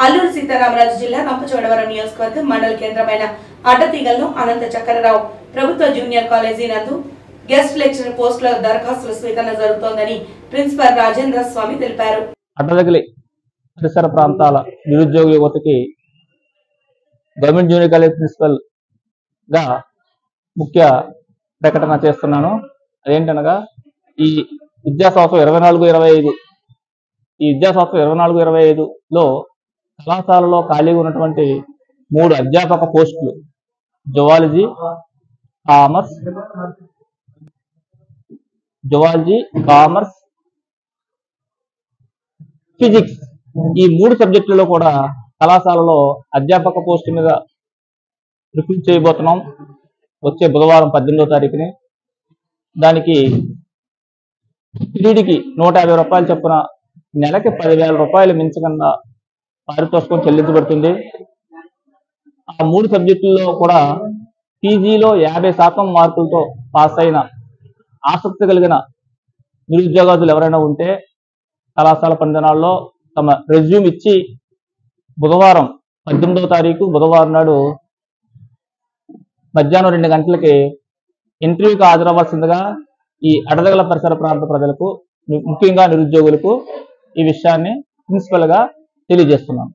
అల్లూరు సీతారామరాజు జిల్లా రంపచోడవరం నియోజకవర్గం మండల కేంద్రమైన అడ్డతీగల్లో అనంత చక్రరావు ప్రభుత్వ జూనియర్ కాలేజీ నందు గెస్ట్ లెక్చరర్ పోస్టుల దరఖాస్తుల స్వీకరణ జరుగుతోందని ప్రిన్సిపల్ రాజేంద్ర స్వామి తెలిపారు. అడ్డతగిలి పరిసర ప్రాంతాల నిరుద్యోగ యువతకి గవర్నమెంట్ జూనియర్ కాలేజ్ ప్రిన్సిపల్ గా ముఖ్య ప్రకటన చేస్తున్నాను. అదేంటనగా ఈ విద్యా సంవత్సరం 24-25 లో కళాశాలలో ఖాళీగా ఉన్నటువంటి 3 అధ్యాపక పోస్టులు జువాలజీ, కామర్స్, ఫిజిక్స్ ఈ 3 సబ్జెక్టులలో కూడా కళాశాలలో అధ్యాపక పోస్టు మీద రిక్రూట్ చేయబోతున్నాం. వచ్చే బుధవారం 18వ తారీఖుని దానికి పీరియడ్కి 150 రూపాయలు చొప్పున నెలకి 10,000 రూపాయలు మించకుండా పారితోషికం చెల్లించబడుతుంది. ఆ 3 సబ్జెక్టుల్లో కూడా పీజీలో 50% మార్కులతో పాస్ అయిన ఆసక్తి కలిగిన నిరుద్యోగాదులు ఎవరైనా ఉంటే కళాశాల పనిదినాల్లో తమ రెజ్యూమ్ ఇచ్చి బుధవారం 18వ తారీఖు బుధవారం నాడు మధ్యాహ్నం 2 గంటలకి ఇంటర్వ్యూకి హాజరవ్వాల్సిందిగా ఈ అడదగల పరిసర ప్రాంత ప్రజలకు ముఖ్యంగా నిరుద్యోగులకు ఈ విషయాన్ని ప్రిన్సిపల్ గా తెలియజేస్తున్నాను.